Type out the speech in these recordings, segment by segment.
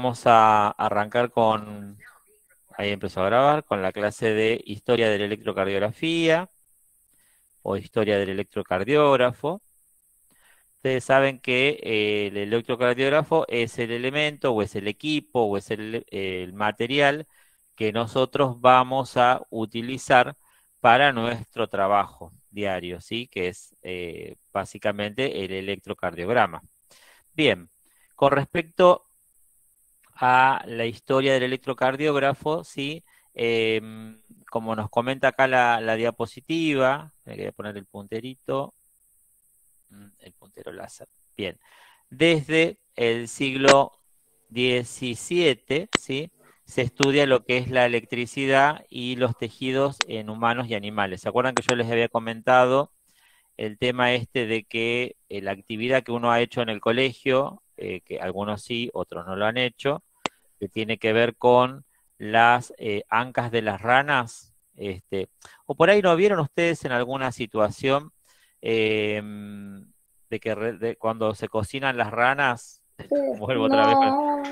Vamos a arrancar con, ahí empezó a grabar, con la clase de Historia de la Electrocardiografía o Historia del Electrocardiógrafo. Ustedes saben que el electrocardiógrafo es el elemento o es el equipo o es el material que nosotros vamos a utilizar para nuestro trabajo diario, ¿sí? Que es básicamente el electrocardiograma. Bien, con respecto a la historia del electrocardiógrafo, ¿sí? Como nos comenta acá la diapositiva, me quería poner el punterito, el puntero láser. Bien, desde el siglo XVII, ¿sí? Se estudia lo que es la electricidad y los tejidos en humanos y animales. ¿Se acuerdan que yo les había comentado el tema este de que la actividad que uno ha hecho en el colegio, que algunos sí, otros no lo han hecho, que tiene que ver con las ancas de las ranas? O por ahí no vieron ustedes en alguna situación eh, de que cuando se cocinan las ranas, vuelvo otra vez, No.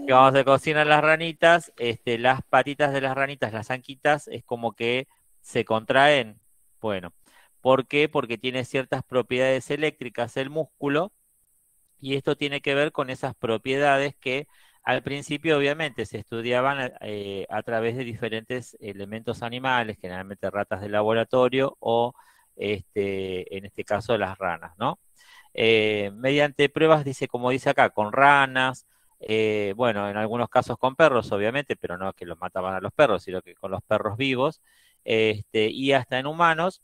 que cuando se cocinan las ranitas, las patitas de las ranitas, las anquitas, es como que se contraen. Bueno, ¿por qué? Porque tiene ciertas propiedades eléctricas el músculo, y esto tiene que ver con esas propiedades que al principio obviamente se estudiaban a través de diferentes elementos animales, generalmente ratas de laboratorio o en este caso las ranas, ¿no? Mediante pruebas, dice, como dice acá, con ranas, bueno, en algunos casos con perros, obviamente, pero no que los mataban a los perros, sino que con los perros vivos, y hasta en humanos.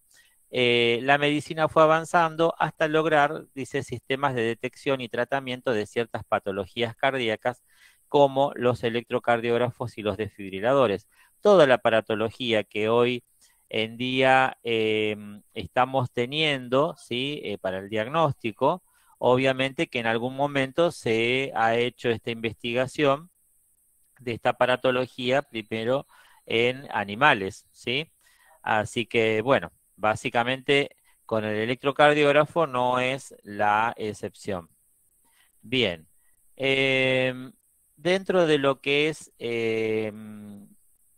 La medicina fue avanzando hasta lograr, dice, sistemas de detección y tratamiento de ciertas patologías cardíacas como los electrocardiógrafos y los desfibriladores. Toda la aparatología que hoy en día estamos teniendo, ¿sí? Para el diagnóstico, obviamente que en algún momento se ha hecho esta investigación de esta aparatología primero en animales, ¿sí? Así que, bueno, básicamente con el electrocardiógrafo no es la excepción. Bien, eh, dentro de lo que es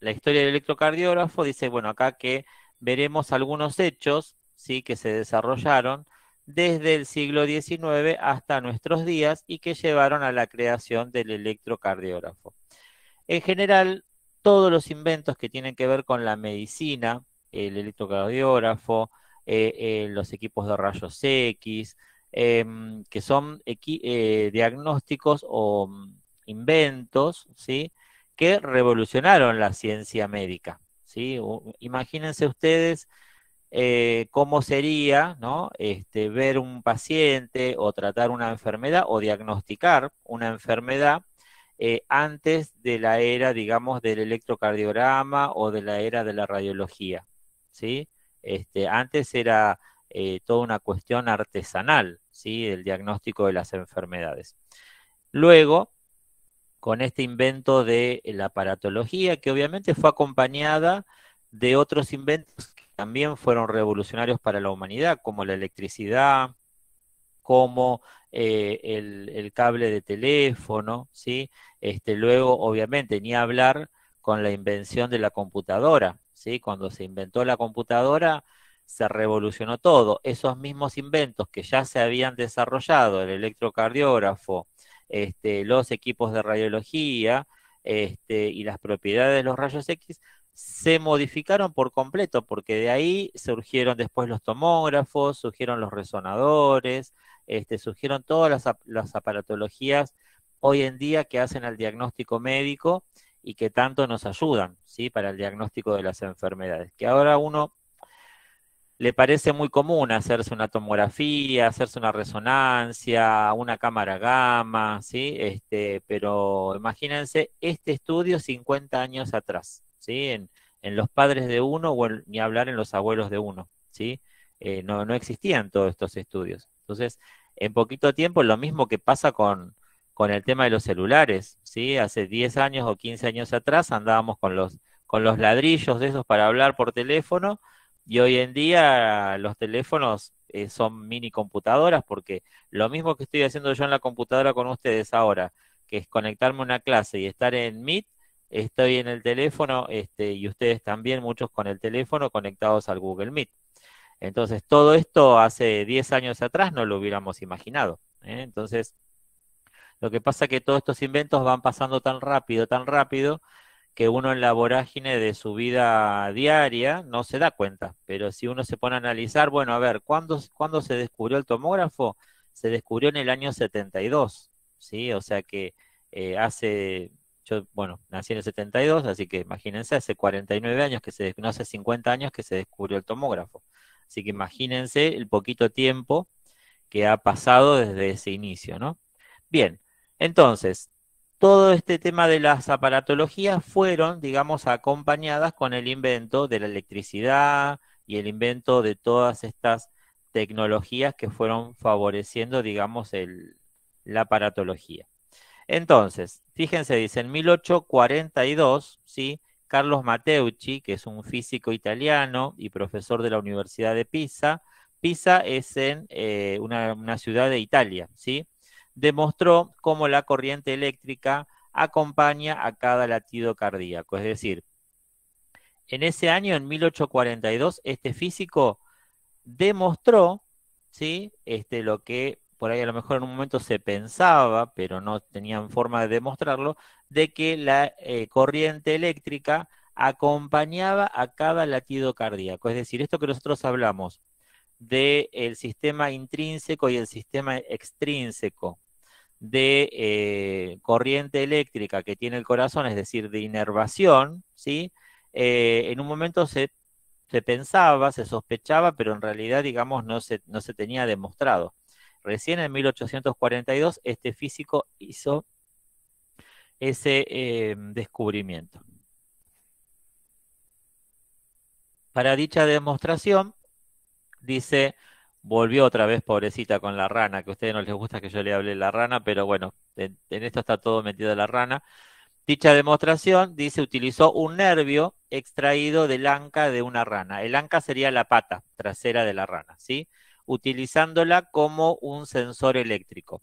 la historia del electrocardiógrafo, dice, bueno, acá que veremos algunos hechos, ¿sí? Que se desarrollaron desde el siglo XIX hasta nuestros días y que llevaron a la creación del electrocardiógrafo. En general, todos los inventos que tienen que ver con la medicina, el electrocardiógrafo, los equipos de rayos X, que son diagnósticos o inventos, ¿sí? Que revolucionaron la ciencia médica, ¿sí? Imagínense ustedes cómo sería, ¿no? Ver un paciente o tratar una enfermedad o diagnosticar una enfermedad antes de la era, digamos, del electrocardiograma o de la era de la radiología, ¿sí? Antes era toda una cuestión artesanal, ¿sí? El diagnóstico de las enfermedades. Luego, con este invento de la aparatología, que obviamente fue acompañada de otros inventos que también fueron revolucionarios para la humanidad, como la electricidad, como el cable de teléfono, ¿sí? Luego, obviamente, ni hablar con la invención de la computadora, ¿sí? Cuando se inventó la computadora, se revolucionó todo. Esos mismos inventos que ya se habían desarrollado, el electrocardiógrafo, los equipos de radiología, y las propiedades de los rayos X, se modificaron por completo, porque de ahí surgieron después los tomógrafos, surgieron los resonadores, surgieron todas las aparatologías hoy en día que hacen al diagnóstico médico y que tanto nos ayudan, ¿sí? Para el diagnóstico de las enfermedades. Que ahora a uno le parece muy común hacerse una tomografía, hacerse una resonancia, una cámara gamma, ¿sí? Pero imagínense este estudio 50 años atrás, ¿sí? En los padres de uno o ni hablar en los abuelos de uno, ¿sí? No existían todos estos estudios. Entonces, en poquito tiempo, lo mismo que pasa con el tema de los celulares, ¿sí? Hace 10 años o 15 años atrás andábamos con los ladrillos de esos para hablar por teléfono, y hoy en día los teléfonos son mini computadoras, porque lo mismo que estoy haciendo yo en la computadora con ustedes ahora, que es conectarme a una clase y estar en Meet, estoy en el teléfono, y ustedes también, muchos con el teléfono conectados al Google Meet. Entonces, todo esto hace 10 años atrás no lo hubiéramos imaginado, ¿eh? Entonces, lo que pasa es que todos estos inventos van pasando tan rápido, que uno en la vorágine de su vida diaria no se da cuenta. Pero si uno se pone a analizar, bueno, a ver, ¿cuándo se descubrió el tomógrafo? Se descubrió en el año 72, ¿sí? O sea que yo, bueno, nací en el 72, así que imagínense, hace 49 años no hace 50 años que se descubrió el tomógrafo. Así que imagínense el poquito tiempo que ha pasado desde ese inicio, ¿no? Bien, entonces, todo este tema de las aparatologías fueron, digamos, acompañadas con el invento de la electricidad y el invento de todas estas tecnologías que fueron favoreciendo, digamos, la aparatología. Entonces, fíjense, dice, en 1842, ¿sí? Carlos Matteucci, que es un físico italiano y profesor de la Universidad de Pisa. Pisa es en una ciudad de Italia, ¿sí? Demostró cómo la corriente eléctrica acompaña a cada latido cardíaco. Es decir, en ese año, en 1842, este físico demostró, ¿sí? Lo que por ahí a lo mejor en un momento se pensaba, pero no tenían forma de demostrarlo, de que la corriente eléctrica acompañaba a cada latido cardíaco. Es decir, esto que nosotros hablamos del sistema intrínseco y el sistema extrínseco de corriente eléctrica que tiene el corazón, es decir, de inervación, ¿sí? En un momento se pensaba, se sospechaba, pero en realidad, digamos, no se tenía demostrado. Recién en 1842 este físico hizo ese descubrimiento. Para dicha demostración, dice, volvió otra vez pobrecita con la rana, que a ustedes no les gusta que yo le hable de la rana, pero bueno, en esto está todo metido la rana. Dicha demostración, dice, utilizó un nervio extraído del anca de una rana. El anca sería la pata trasera de la rana, ¿sí? Utilizándola como un sensor eléctrico.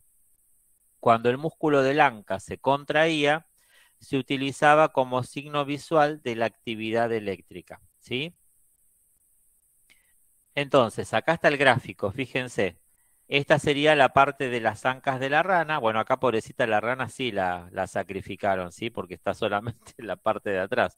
Cuando el músculo del anca se contraía, se utilizaba como signo visual de la actividad eléctrica, ¿sí? Entonces, acá está el gráfico, fíjense. Esta sería la parte de las ancas de la rana. Bueno, acá pobrecita la rana sí la sacrificaron, ¿sí? Porque está solamente en la parte de atrás.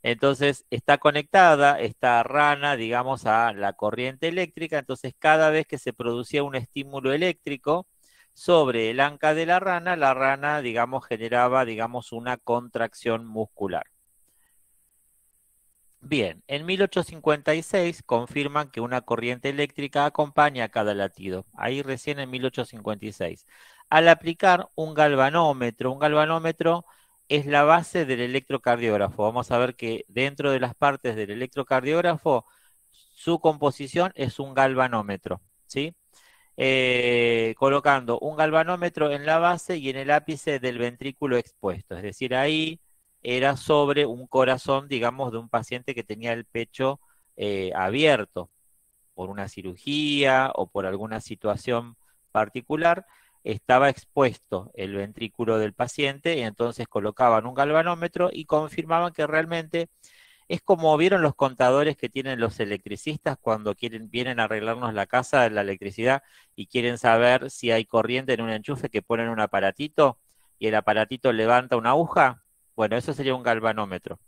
Entonces, está conectada esta rana, digamos, a la corriente eléctrica. Entonces, cada vez que se producía un estímulo eléctrico sobre el anca de la rana, digamos, generaba, digamos, una contracción muscular. Bien, en 1856 confirman que una corriente eléctrica acompaña a cada latido. Ahí recién en 1856. Al aplicar un galvanómetro es la base del electrocardiógrafo. Vamos a ver que dentro de las partes del electrocardiógrafo, su composición es un galvanómetro, ¿sí? Colocando un galvanómetro en la base y en el ápice del ventrículo expuesto. Es decir, ahí era sobre un corazón, digamos, de un paciente que tenía el pecho abierto por una cirugía o por alguna situación particular. Estaba expuesto el ventrículo del paciente y entonces colocaban un galvanómetro y confirmaban que realmente es como vieron los contadores que tienen los electricistas cuando vienen a arreglarnos la casa, la electricidad, y quieren saber si hay corriente en un enchufe, que ponen un aparatito y el aparatito levanta una aguja. Bueno, eso sería un galvanómetro.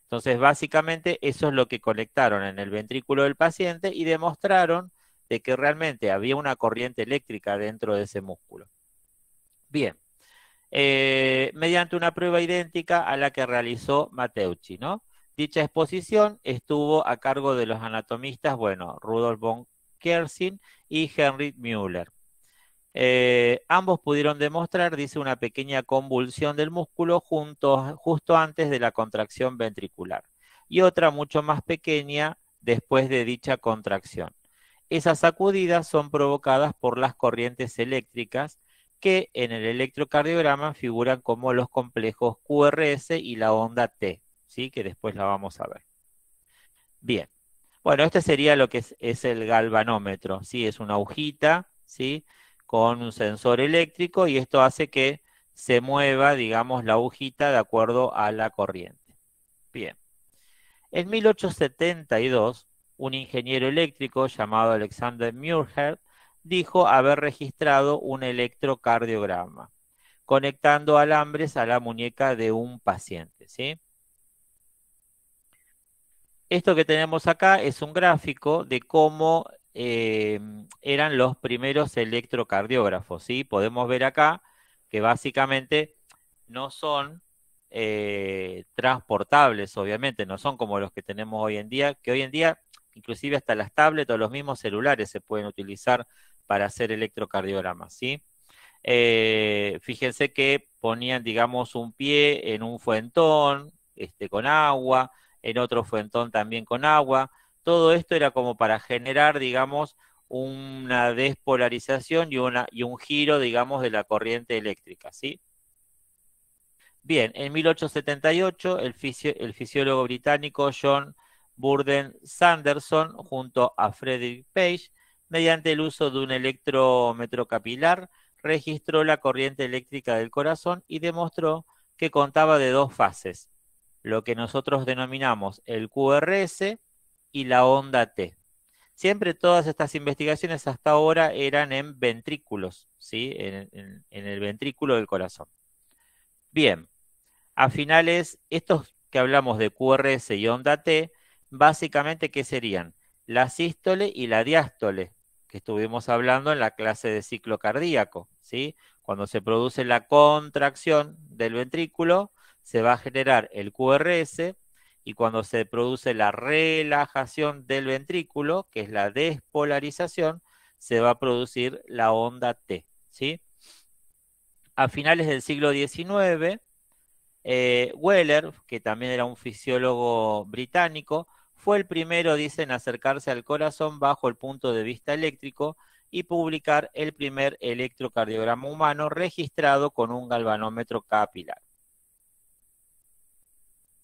Entonces, básicamente, eso es lo que conectaron en el ventrículo del paciente y demostraron de que realmente había una corriente eléctrica dentro de ese músculo. Bien, mediante una prueba idéntica a la que realizó Matteucci, ¿no? Dicha exposición estuvo a cargo de los anatomistas, bueno, Rudolf von Kersing y Heinrich Müller. Ambos pudieron demostrar, dice, una pequeña convulsión del músculo justo antes de la contracción ventricular y otra mucho más pequeña después de dicha contracción. Esas sacudidas son provocadas por las corrientes eléctricas que en el electrocardiograma figuran como los complejos QRS y la onda T, ¿sí? Que después la vamos a ver. Bien, bueno, este sería lo que es el galvanómetro, ¿sí? Es una agujita, ¿sí? Con un sensor eléctrico y esto hace que se mueva, digamos, la agujita de acuerdo a la corriente. Bien. En 1872, un ingeniero eléctrico llamado Alexander Muirhead dijo haber registrado un electrocardiograma, conectando alambres a la muñeca de un paciente, ¿sí? Esto que tenemos acá es un gráfico de cómo eran los primeros electrocardiógrafos, ¿sí? Podemos ver acá que básicamente no son transportables, obviamente, no son como los que tenemos hoy en día, que hoy en día inclusive hasta las tablets o los mismos celulares se pueden utilizar para hacer electrocardiogramas, ¿sí? Fíjense que ponían, digamos, un pie en un fuentón, con agua, en otro fuentón también con agua. Todo esto era como para generar, digamos, una despolarización y un giro, digamos, de la corriente eléctrica, ¿sí? Bien, en 1878 el fisiólogo británico John Burden Sanderson junto a Frederick Page, mediante el uso de un electrómetro capilar, registró la corriente eléctrica del corazón y demostró que contaba de dos fases, lo que nosotros denominamos el QRS y la onda T. Siempre todas estas investigaciones hasta ahora eran en ventrículos, ¿sí? En el ventrículo del corazón. Bien. A finales, estos que hablamos de QRS y onda T, básicamente, ¿qué serían? La sístole y la diástole, que estuvimos hablando en la clase de ciclo cardíaco, ¿sí? Cuando se produce la contracción del ventrículo, se va a generar el QRS, y cuando se produce la relajación del ventrículo, que es la despolarización, se va a producir la onda T, ¿sí? A finales del siglo XIX, Weller, que también era un fisiólogo británico, fue el primero, dice, en acercarse al corazón bajo el punto de vista eléctrico y publicar el primer electrocardiograma humano registrado con un galvanómetro capilar.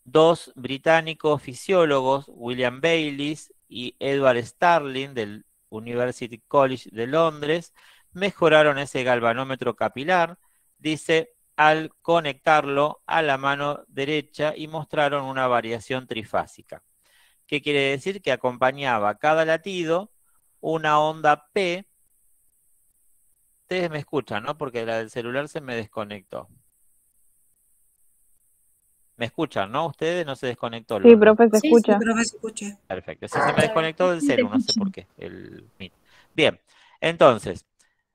Dos británicos fisiólogos, William Bayliss y Edward Starling del University College de Londres, mejoraron ese galvanómetro capilar, dice, al conectarlo a la mano derecha y mostraron una variación trifásica. ¿Qué quiere decir? Que acompañaba cada latido una onda P. Ustedes me escuchan, ¿no? Porque la del celular se me desconectó. ¿Me escuchan, no? Ustedes no se desconectó. Sí, profe, se Sí, sí, escucha. profe, se escucha. Perfecto. Si se me desconectó del Sí, te celu, no sé escucho. por qué. Bien, entonces,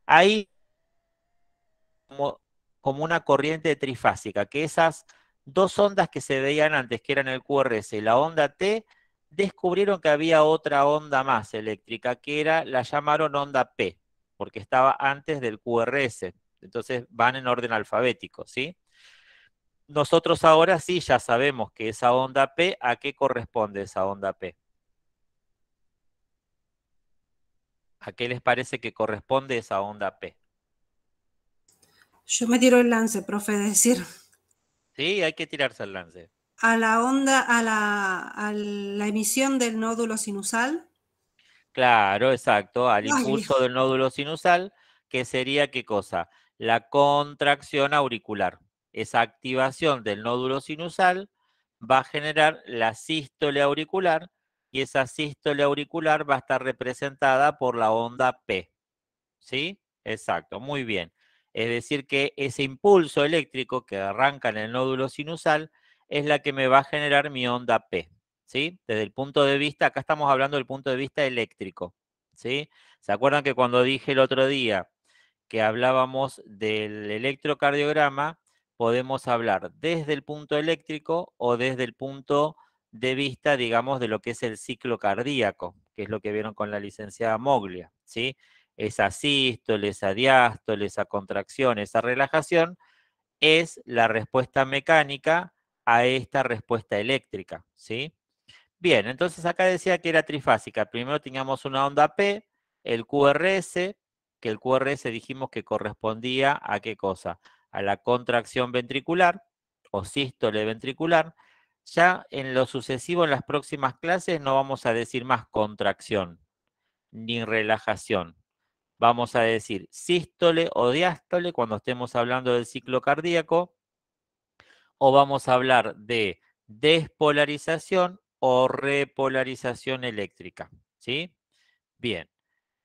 ahí como una corriente trifásica, que esas dos ondas que se veían antes, que eran el QRS y la onda T, descubrieron que había otra onda más eléctrica, que era, la llamaron onda P, porque estaba antes del QRS. Entonces van en orden alfabético, ¿sí? Nosotros ahora sí ya sabemos que esa onda P, ¿a qué corresponde esa onda P? ¿A qué les parece que corresponde esa onda P? Yo me tiro el lance, profe, es decir, Sí, hay que tirarse al lance. a la onda, a la emisión del nódulo sinusal. Claro, exacto, al Ay, impulso del nódulo sinusal, que sería ¿qué cosa? La contracción auricular. Esa activación del nódulo sinusal va a generar la sístole auricular, y esa sístole auricular va a estar representada por la onda P. ¿Sí? Exacto, muy bien. Es decir, que ese impulso eléctrico que arranca en el nódulo sinusal es la que me va a generar mi onda P. ¿Sí? Desde el punto de vista, acá estamos hablando del punto de vista eléctrico. ¿Sí? ¿Se acuerdan que cuando dije el otro día que hablábamos del electrocardiograma, podemos hablar desde el punto eléctrico o desde el punto de vista, digamos, de lo que es el ciclo cardíaco, que es lo que vieron con la licenciada Moglia, ¿sí? Esa sístole, esa diástole, esa contracción, esa relajación, es la respuesta mecánica a esta respuesta eléctrica, ¿sí? Bien, entonces acá decía que era trifásica. Primero teníamos una onda P, el QRS, que el QRS dijimos que correspondía a qué cosa? A la contracción ventricular o sístole ventricular. Ya en lo sucesivo, en las próximas clases, no vamos a decir más contracción ni relajación. vamos a decir sístole o diástole cuando estemos hablando del ciclo cardíaco, o vamos a hablar de despolarización o repolarización eléctrica, ¿sí? Bien.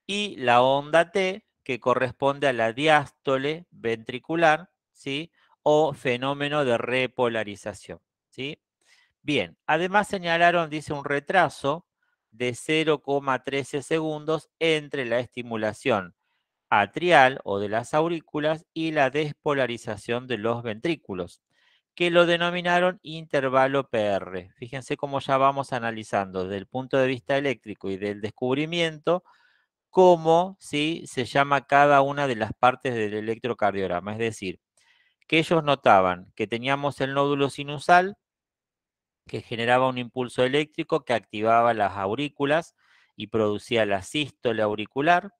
Y la onda T, que corresponde a la diástole ventricular, ¿sí? O fenómeno de repolarización, ¿sí? Bien, además señalaron, dice, un retraso de 0,13 segundos entre la estimulación atrial o de las aurículas y la despolarización de los ventrículos, que lo denominaron intervalo PR. Fíjense cómo ya vamos analizando desde el punto de vista eléctrico y del descubrimiento cómo, ¿sí?, se llama cada una de las partes del electrocardiograma. Es decir, que ellos notaban que teníamos el nódulo sinusal, que generaba un impulso eléctrico que activaba las aurículas y producía la sístole auricular,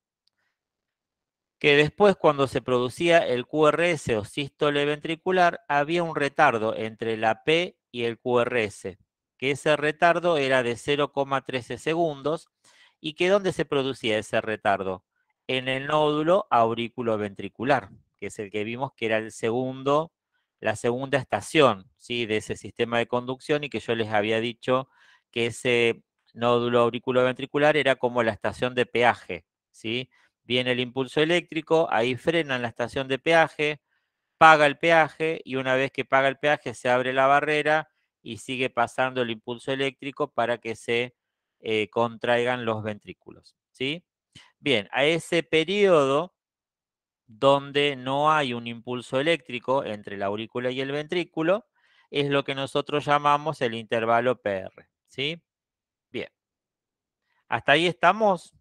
que después cuando se producía el QRS o sístole ventricular, había un retardo entre la P y el QRS, que ese retardo era de 0,13 segundos, y que ¿dónde se producía ese retardo? En el nódulo auriculoventricular, que es el que vimos que era la segunda estación, ¿sí?, de ese sistema de conducción, y que yo les había dicho que ese nódulo auriculoventricular era como la estación de peaje, ¿sí? Viene el impulso eléctrico, ahí frena en la estación de peaje, paga el peaje y una vez que paga el peaje se abre la barrera y sigue pasando el impulso eléctrico para que se contraigan los ventrículos, ¿sí? Bien, a ese periodo donde no hay un impulso eléctrico entre la aurícula y el ventrículo, es lo que nosotros llamamos el intervalo PR, ¿sí? Bien, ¿hasta ahí estamos?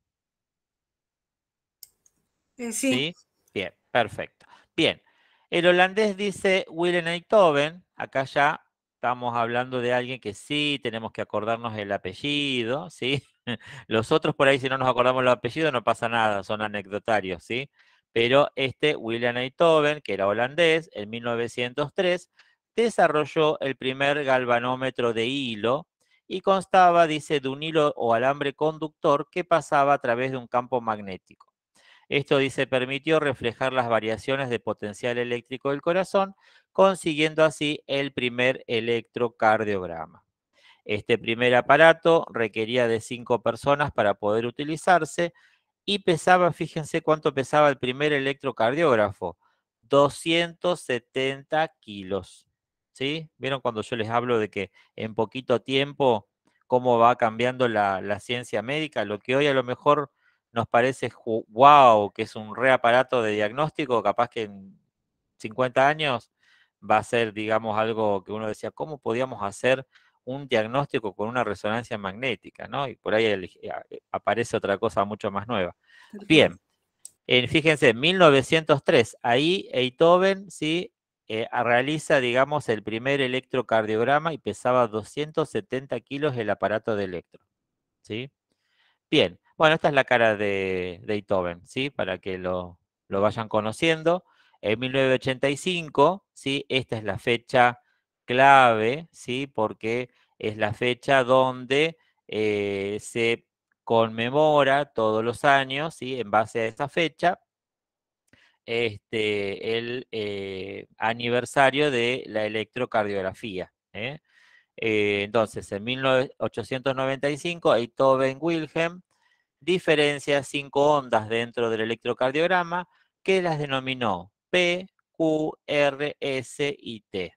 Sí, ¿Sí? Bien, perfecto. Bien, el holandés dice Willem Einthoven, acá ya estamos hablando de alguien que sí tenemos que acordarnos el apellido, ¿sí? Los otros por ahí si no nos acordamos el apellido no pasa nada, son anecdotarios, ¿sí? Pero este Willem Einthoven, que era holandés, en 1903, desarrolló el primer galvanómetro de hilo y constaba, dice, de un hilo o alambre conductor que pasaba a través de un campo magnético. Esto, dice, permitió reflejar las variaciones de potencial eléctrico del corazón, consiguiendo así el primer electrocardiograma. Este primer aparato requería de 5 personas para poder utilizarse y pesaba, fíjense cuánto pesaba el primer electrocardiógrafo, 270 kilos. ¿Sí? ¿Vieron cuando yo les hablo de que en poquito tiempo cómo va cambiando la ciencia médica? Lo que hoy a lo mejor nos parece wow, que es un reaparato de diagnóstico, capaz que en 50 años va a ser, digamos, algo que uno decía, ¿cómo podíamos hacer un diagnóstico con una resonancia magnética, ¿no? Y por ahí aparece otra cosa mucho más nueva. tal cual. Bien, fíjense, en 1903, ahí Einthoven, ¿sí?, realiza, digamos, el primer electrocardiograma y pesaba 270 kilos el aparato de electro, ¿sí? Bien, bueno, esta es la cara de Beethoven, ¿sí? Para que lo vayan conociendo. En 1985, ¿sí? Esta es la fecha clave, ¿sí? Porque es la fecha donde se conmemora todos los años, ¿sí? En base a esa fecha, el aniversario de la electrocardiografía, ¿eh? Entonces, en 1895, Beethoven Wilhelm diferencia 5 ondas dentro del electrocardiograma que las denominó P, Q, R, S y T,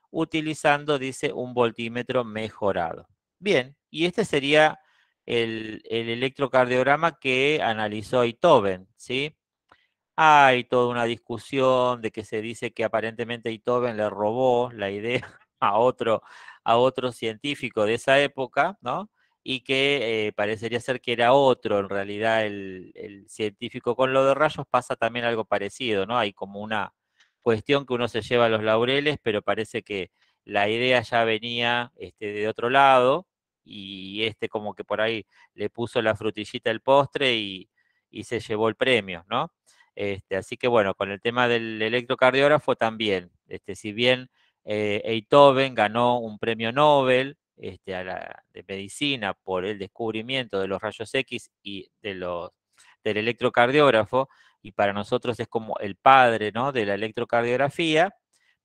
utilizando, dice, un voltímetro mejorado. Bien, y este sería el electrocardiograma que analizó Beethoven, ¿sí? Hay toda una discusión de que se dice que aparentemente Beethoven le robó la idea a otro científico de esa época, ¿no? Y que parecería ser que era otro, en realidad el científico. Con lo de rayos pasa también algo parecido, ¿no? Hay como una cuestión que uno se lleva a los laureles, pero parece que la idea ya venía de otro lado y como que por ahí le puso la frutillita al postre y se llevó el premio, ¿no? Así que bueno, con el tema del electrocardiógrafo también, si bien Beethoven ganó un premio Nobel de medicina por el descubrimiento de los rayos X y de del electrocardiógrafo, y para nosotros es como el padre, ¿no?, de la electrocardiografía,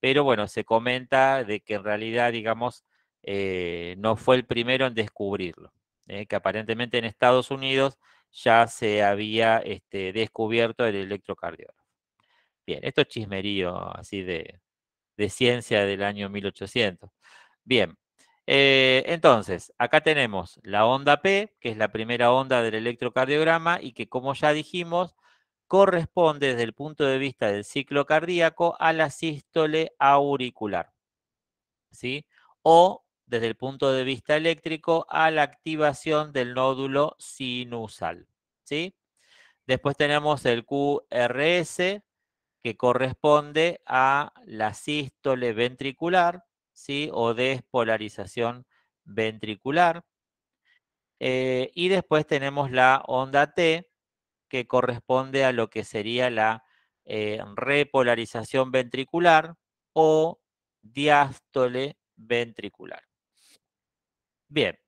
pero bueno, se comenta de que en realidad, digamos, no fue el primero en descubrirlo, que aparentemente en Estados Unidos ya se había descubierto el electrocardiógrafo. Bien, esto es chismerío así de ciencia del año 1800. Bien, entonces, acá tenemos la onda P, que es la primera onda del electrocardiograma y que, como ya dijimos, corresponde desde el punto de vista del ciclo cardíaco a la sístole auricular, ¿sí? O desde el punto de vista eléctrico a la activación del nódulo sinusal, ¿sí? Después tenemos el QRS, que corresponde a la sístole ventricular, ¿sí?, o despolarización ventricular. Y después tenemos la onda T, que corresponde a lo que sería la repolarización ventricular o diástole ventricular. Bien,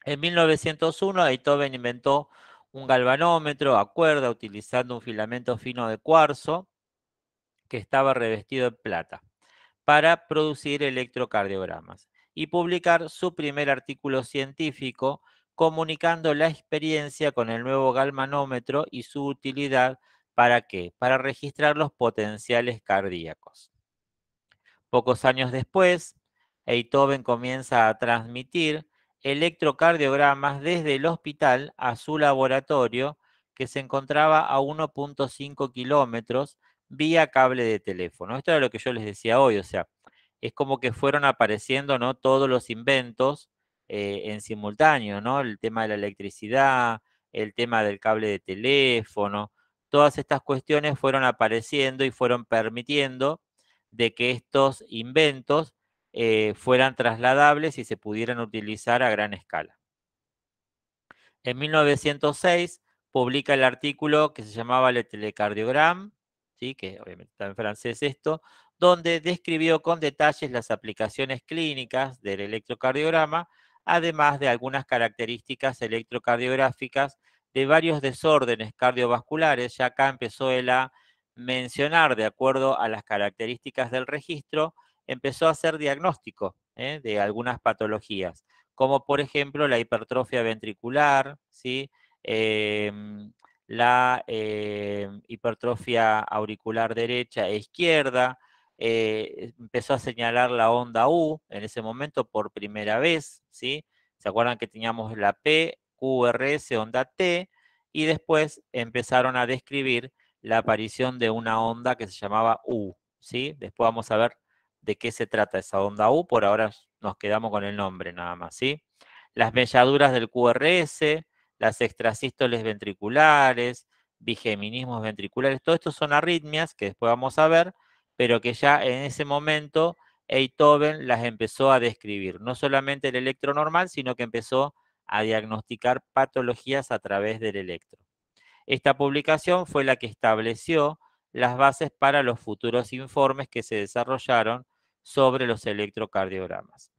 en 1901 Beethoven inventó un galvanómetro a cuerda utilizando un filamento fino de cuarzo que estaba revestido en plata para producir electrocardiogramas y publicar su primer artículo científico comunicando la experiencia con el nuevo galvanómetro y su utilidad. ¿Para qué? Para registrar los potenciales cardíacos. Pocos años después, Beethoven comienza a transmitir electrocardiogramas desde el hospital a su laboratorio, que se encontraba a 1.5 kilómetros vía cable de teléfono. Esto era lo que yo les decía hoy, o sea, es como que fueron apareciendo, ¿no?, todos los inventos en simultáneo, ¿no? El tema de la electricidad, el tema del cable de teléfono, todas estas cuestiones fueron apareciendo y fueron permitiendo de que estos inventos fueran trasladables y se pudieran utilizar a gran escala. En 1906 publica el artículo que se llamaba Le Telecardiogram, ¿sí?, que obviamente está en francés esto, donde describió con detalles las aplicaciones clínicas del electrocardiograma, además de algunas características electrocardiográficas de varios desórdenes cardiovasculares. Ya acá empezó él a mencionar, de acuerdo a las características del registro, empezó a hacer diagnóstico de algunas patologías, como por ejemplo la hipertrofia ventricular, ¿sí?, la hipertrofia auricular derecha e izquierda. Empezó a señalar la onda U en ese momento por primera vez, ¿sí? ¿Se acuerdan que teníamos la P, QRS, onda T? Y después empezaron a describir la aparición de una onda que se llamaba U, ¿sí? Después vamos a ver de qué se trata esa onda U, por ahora nos quedamos con el nombre nada más, ¿sí? Las melladuras del QRS, las extrasístoles ventriculares, bigeminismos ventriculares, todo esto son arritmias que después vamos a ver, pero que ya en ese momento Beethoven las empezó a describir, no solamente el electro normal, sino que empezó a diagnosticar patologías a través del electro. Esta publicación fue la que estableció las bases para los futuros informes que se desarrollaron sobre los electrocardiogramas.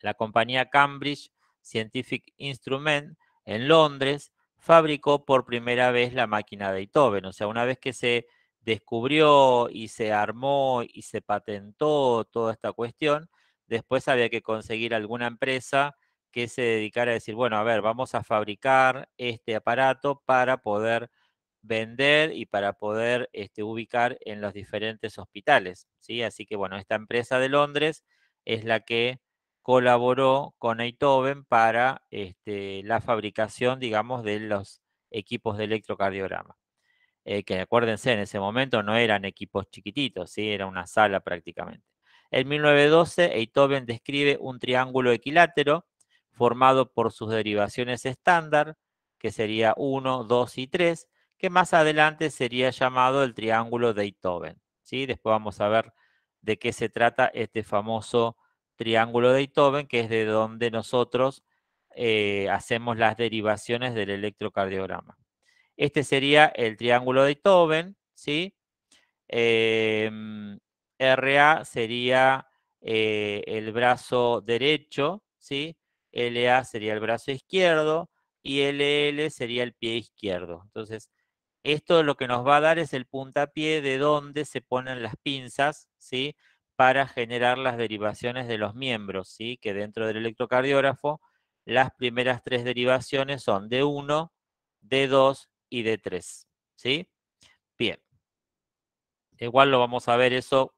La compañía Cambridge Scientific Instrument en Londres fabricó por primera vez la máquina de Beethoven. O sea, una vez que se descubrió y se armó y se patentó toda esta cuestión, después había que conseguir alguna empresa que se dedicara a decir, bueno, a ver, vamos a fabricar este aparato para poder vender y para poder ubicar en los diferentes hospitales, ¿sí? Así que, bueno, esta empresa de Londres es la que colaboró con Beethoven para la fabricación, digamos, de los equipos de electrocardiograma. Que acuérdense, en ese momento no eran equipos chiquititos, ¿sí? Era una sala prácticamente. En 1912, Beethoven describe un triángulo equilátero formado por sus derivaciones estándar, que sería 1, 2 y 3, que más adelante sería llamado el triángulo de Beethoven, ¿sí? Después vamos a ver de qué se trata este famoso triángulo de Beethoven, que es de donde nosotros hacemos las derivaciones del electrocardiograma. Este sería el triángulo de Beethoven, ¿sí? RA sería el brazo derecho, ¿sí? LA sería el brazo izquierdo, y LL sería el pie izquierdo. Entonces, esto lo que nos va a dar es el puntapié de donde se ponen las pinzas, ¿sí? Para generar las derivaciones de los miembros, ¿sí? Que dentro del electrocardiógrafo, las primeras tres derivaciones son D1, D2 y D3, ¿sí? Bien. Igual lo vamos a ver eso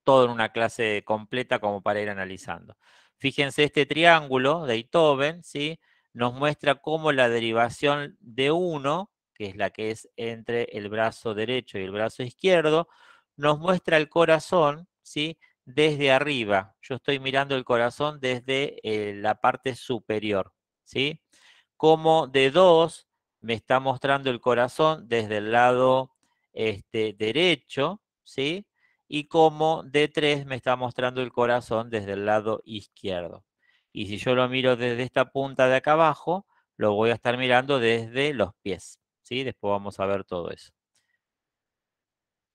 todo en una clase completa como para ir analizando. Fíjense, este triángulo de Einthoven, ¿sí? Nos muestra cómo la derivación de 1, que es la que es entre el brazo derecho y el brazo izquierdo, nos muestra el corazón, ¿sí? Desde arriba. Yo estoy mirando el corazón desde la parte superior, ¿sí? Como de 2 me está mostrando el corazón desde el lado derecho, ¿sí? Y como D3 me está mostrando el corazón desde el lado izquierdo. Y si yo lo miro desde esta punta de acá abajo, lo voy a estar mirando desde los pies, ¿sí? Después vamos a ver todo eso.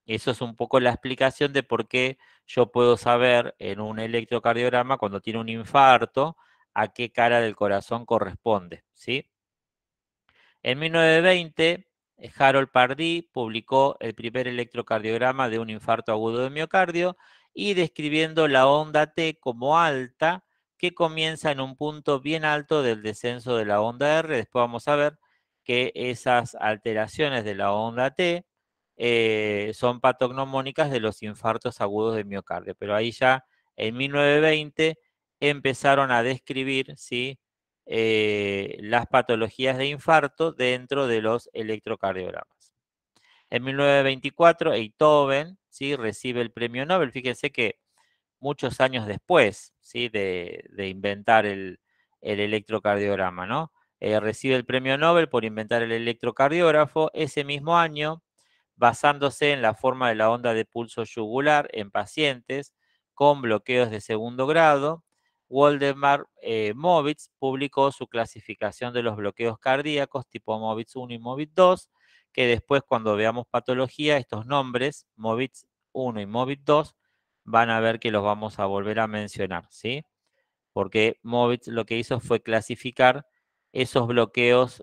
Eso es un poco la explicación de por qué yo puedo saber en un electrocardiograma cuando tiene un infarto a qué cara del corazón corresponde, ¿sí? En 1920, Harold Pardee publicó el primer electrocardiograma de un infarto agudo de miocardio y describiendo la onda T como alta, que comienza en un punto bien alto del descenso de la onda R. Después vamos a ver que esas alteraciones de la onda T son patognomónicas de los infartos agudos de miocardio. Pero ahí ya en 1920 empezaron a describir, ¿sí? Las patologías de infarto dentro de los electrocardiogramas. En 1924, Einthoven, ¿sí? Recibe el premio Nobel. Fíjense que muchos años después, ¿sí? de inventar el electrocardiograma, ¿no? Recibe el premio Nobel por inventar el electrocardiógrafo. Ese mismo año, basándose en la forma de la onda de pulso yugular en pacientes con bloqueos de segundo grado, Waldemar Movitz publicó su clasificación de los bloqueos cardíacos tipo Movitz 1 y Movitz 2, que después cuando veamos patología, estos nombres, Movitz 1 y Movitz 2, van a ver que los vamos a volver a mencionar, ¿sí? Porque Movitz lo que hizo fue clasificar esos bloqueos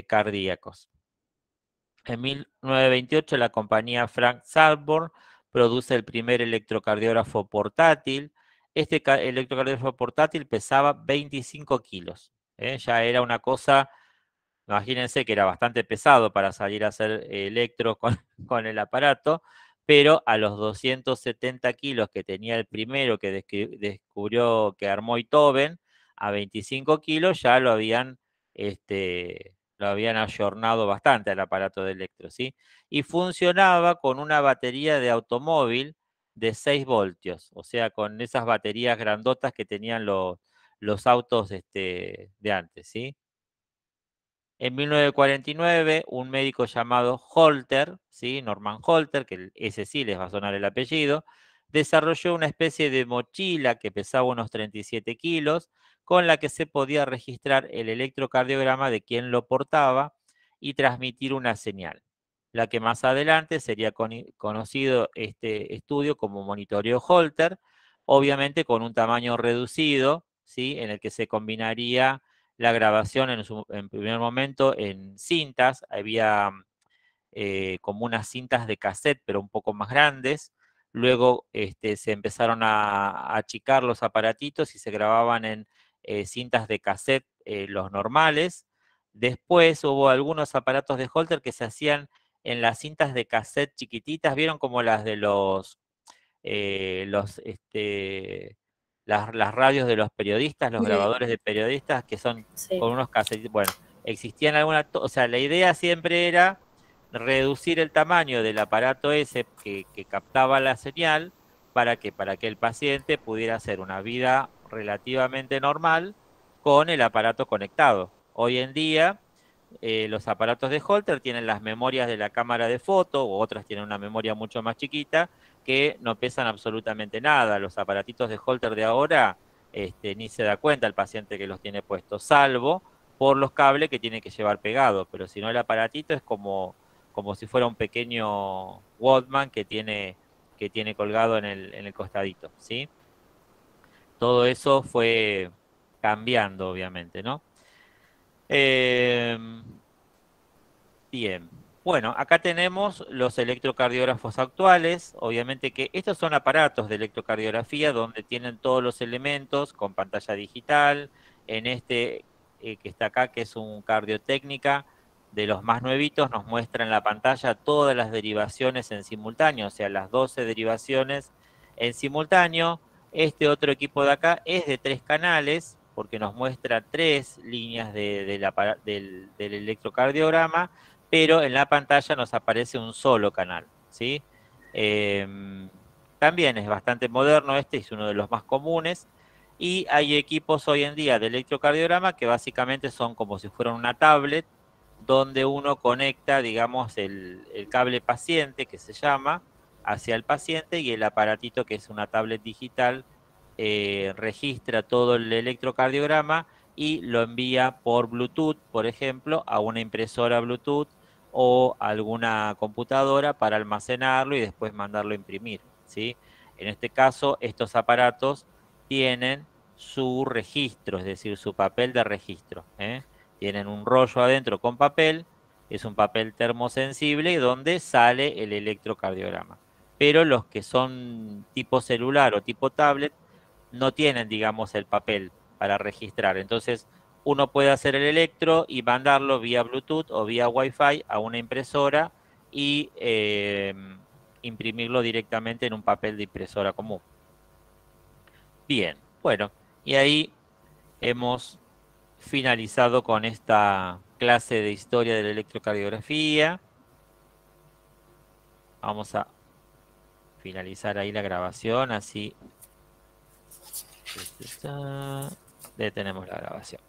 cardíacos. En 1928 la compañía Frank Sanborn produce el primer electrocardiógrafo portátil. Este electrocardiógrafo portátil pesaba 25 kilos. Ya era una cosa, imagínense que era bastante pesado para salir a hacer electro con el aparato, pero a los 270 kilos que tenía el primero que descubrió, que armó Einthoven, a 25 kilos ya lo habían ayornado bastante al aparato de electro, ¿sí? Y funcionaba con una batería de automóvil de 6 voltios, o sea, con esas baterías grandotas que tenían los autos de antes, ¿sí? En 1949, un médico llamado Holter, ¿sí? Norman Holter, que ese sí les va a sonar el apellido, desarrolló una especie de mochila que pesaba unos 37 kilos, con la que se podía registrar el electrocardiograma de quien lo portaba y transmitir una señal. La que más adelante sería conocido este estudio como monitoreo Holter, obviamente con un tamaño reducido, ¿sí? En el que se combinaría la grabación en primer momento en cintas, había como unas cintas de cassette, pero un poco más grandes. Luego se empezaron a achicar los aparatitos y se grababan en cintas de cassette los normales. Después hubo algunos aparatos de Holter que se hacían en las cintas de cassette chiquititas, vieron como las de eh, los, este, las radios de los periodistas, los grabadores de periodistas, que son Sí. con unos cassettes. Bueno, existían algunas, o sea, la idea siempre era reducir el tamaño del aparato ese que captaba la señal para que el paciente pudiera hacer una vida relativamente normal con el aparato conectado. Hoy en día, los aparatos de Holter tienen las memorias de la cámara de foto, o otras tienen una memoria mucho más chiquita, que no pesan absolutamente nada. Los aparatitos de Holter de ahora, ni se da cuenta el paciente que los tiene puestos, salvo por los cables que tiene que llevar pegado, pero si no el aparatito es como si fuera un pequeño Walkman que tiene colgado en el costadito, ¿sí? Todo eso fue cambiando, obviamente, ¿no? Em, Bien. Bueno, acá tenemos los electrocardiógrafos actuales. Obviamente que estos son aparatos de electrocardiografía donde tienen todos los elementos con pantalla digital. En este que está acá, que es un Cardiotécnica, de los más nuevitos, nos muestra en la pantalla todas las derivaciones en simultáneo, o sea, las 12 derivaciones en simultáneo. Este otro equipo de acá es de 3 canales, porque nos muestra 3 líneas del electrocardiograma, pero en la pantalla nos aparece un solo canal, ¿sí? También es bastante moderno, este es uno de los más comunes, y hay equipos hoy en día de electrocardiograma que básicamente son como si fueran una tablet, donde uno conecta, digamos, el cable paciente, que se llama, hacia el paciente, y el aparatito, que es una tablet digital, registra todo el electrocardiograma y lo envía por Bluetooth, por ejemplo, a una impresora Bluetooth o alguna computadora para almacenarlo y después mandarlo a imprimir, ¿sí? En este caso, estos aparatos tienen su registro, es decir, su papel de registro, ¿eh? Tienen un rollo adentro con papel, es un papel termosensible donde sale el electrocardiograma. Pero los que son tipo celular o tipo tablet no tienen, digamos, el papel para registrar. Entonces, uno puede hacer el electro y mandarlo vía Bluetooth o vía Wi-Fi a una impresora y imprimirlo directamente en un papel de impresora común. Bien, bueno, y ahí hemos finalizado con esta clase de historia de la electrocardiografía. Vamos a finalizar ahí la grabación, así detenemos la grabación.